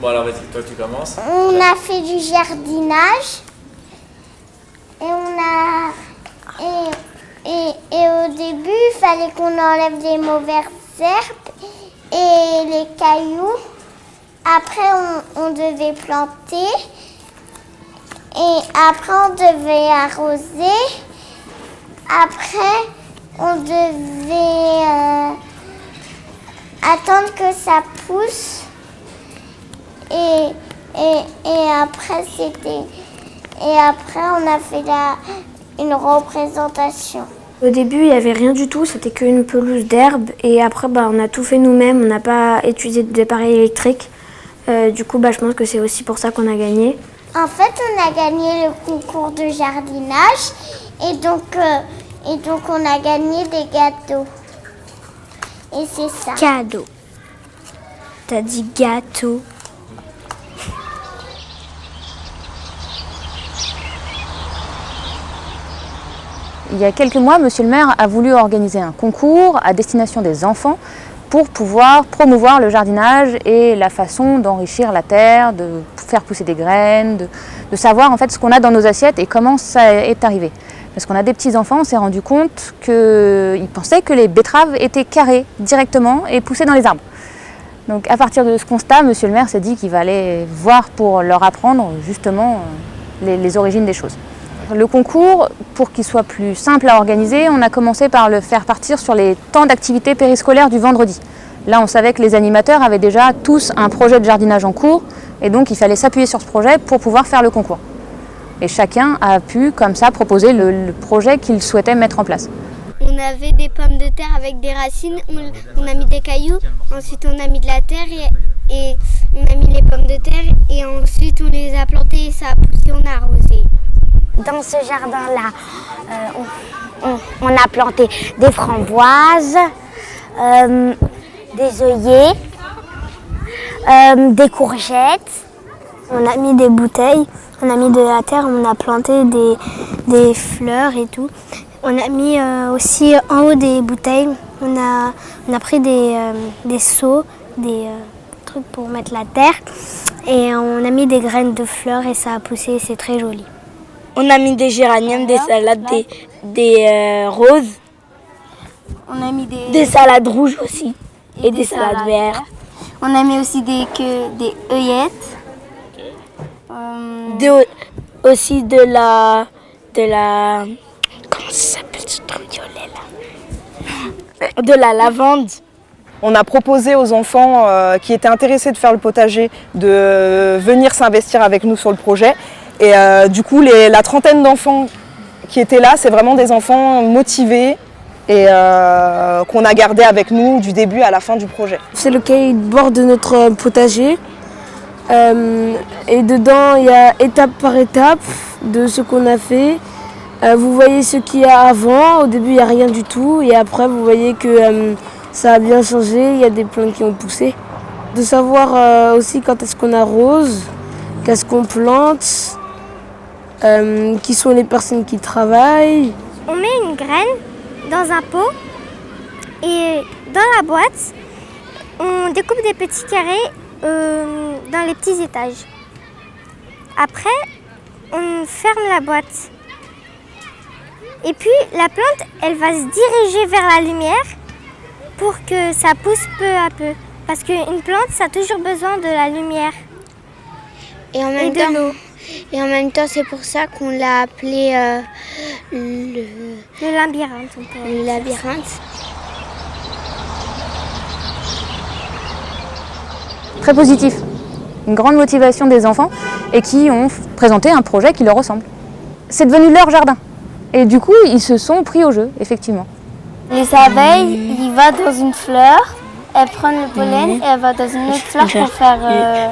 Bon alors vas-y, toi tu commences. On a fait du jardinage et au début il fallait qu'on enlève les mauvaises herbes et les cailloux. Après on devait planter et après on devait arroser. Après on devait attendre que ça pousse. Et après on a fait une représentation. Au début, il n'y avait rien du tout, c'était qu'une pelouse d'herbe. Et après, on a tout fait nous-mêmes, on n'a pas utilisé d'appareil électrique. Du coup, je pense que c'est aussi pour ça qu'on a gagné. En fait, on a gagné le concours de jardinage et donc on a gagné des gâteaux. Et c'est ça. Cadeau. T'as dit gâteau. Il y a quelques mois, Monsieur le maire a voulu organiser un concours à destination des enfants pour pouvoir promouvoir le jardinage et la façon d'enrichir la terre, de faire pousser des graines, de savoir en fait ce qu'on a dans nos assiettes et comment ça est arrivé. Parce qu'on a des petits-enfants, on s'est rendu compte qu'ils pensaient que les betteraves étaient carrées directement et poussées dans les arbres. Donc à partir de ce constat, Monsieur le maire s'est dit qu'il va aller voir pour leur apprendre justement les origines des choses. Le concours, pour qu'il soit plus simple à organiser, on a commencé par le faire partir sur les temps d'activité périscolaire du vendredi. Là, on savait que les animateurs avaient déjà tous un projet de jardinage en cours et donc il fallait s'appuyer sur ce projet pour pouvoir faire le concours. Et chacun a pu, comme ça, proposer le projet qu'il souhaitait mettre en place. On avait des pommes de terre avec des racines, on a mis des cailloux, ensuite on a mis de la terre et on a mis les pommes de terre et ensuite on les a plantées et ça a poussé, on a arrosé. Dans ce jardin-là, on a planté des framboises, des œillets, des courgettes. On a mis des bouteilles, on a mis de la terre, on a planté des fleurs et tout. On a mis aussi en haut des bouteilles, on a pris des seaux, des trucs pour mettre la terre. Et on a mis des graines de fleurs et ça a poussé, c'est très joli. On a mis des géraniums, des salades, des roses. On a mis des salades rouges aussi et des salades vertes. On a mis aussi des œillettes. Aussi de la... Comment ça s'appelle ce truc violet là? De la lavande. On a proposé aux enfants qui étaient intéressés de faire le potager de venir s'investir avec nous sur le projet. Et du coup, la trentaine d'enfants qui étaient là, c'est vraiment des enfants motivés et qu'on a gardés avec nous du début à la fin du projet. C'est le cahier de bord de notre potager. Et dedans, il y a étape par étape de ce qu'on a fait. Vous voyez ce qu'il y a avant. Au début, il n'y a rien du tout. Et après, vous voyez que ça a bien changé. Il y a des plantes qui ont poussé. De savoir aussi quand est-ce qu'on arrose, qu'est-ce qu'on plante. Qui sont les personnes qui travaillent. On met une graine dans un pot et dans la boîte, on découpe des petits carrés dans les petits étages. Après, on ferme la boîte. Et puis la plante, elle va se diriger vers la lumière pour que ça pousse peu à peu. Parce qu'une plante, ça a toujours besoin de la lumière et de l'eau. Et en même temps, c'est pour ça qu'on l'a appelé le labyrinthe. Le labyrinthe. Très positif, une grande motivation des enfants et qui ont présenté un projet qui leur ressemble. C'est devenu leur jardin et du coup, ils se sont pris au jeu, effectivement. Les abeilles, ils vont dans une fleur. Elle prend le pollen et elle va dans une autre fleur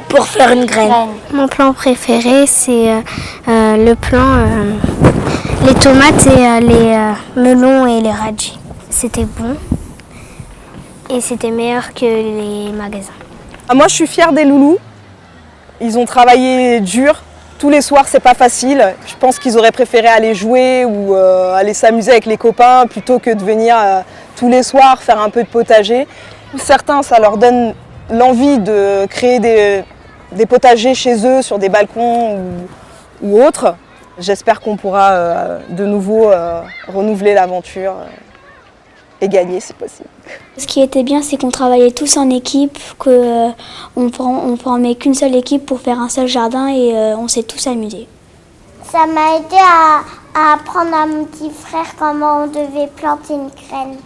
pour faire une graine. Mon plant préféré, c'est le plant, les tomates et les melons et les radis. C'était bon et c'était meilleur que les magasins. Moi, je suis fière des loulous. Ils ont travaillé dur. Tous les soirs, c'est pas facile. Je pense qu'ils auraient préféré aller jouer ou aller s'amuser avec les copains plutôt que de venir tous les soirs faire un peu de potager. Certains, ça leur donne l'envie de créer des potagers chez eux, sur des balcons ou autres. J'espère qu'on pourra de nouveau renouveler l'aventure et gagner si possible. Ce qui était bien, c'est qu'on travaillait tous en équipe, qu'on ne formait qu'une seule équipe pour faire un seul jardin et on s'est tous amusés. Ça m'a aidé à apprendre à mon petit frère comment on devait planter une graine.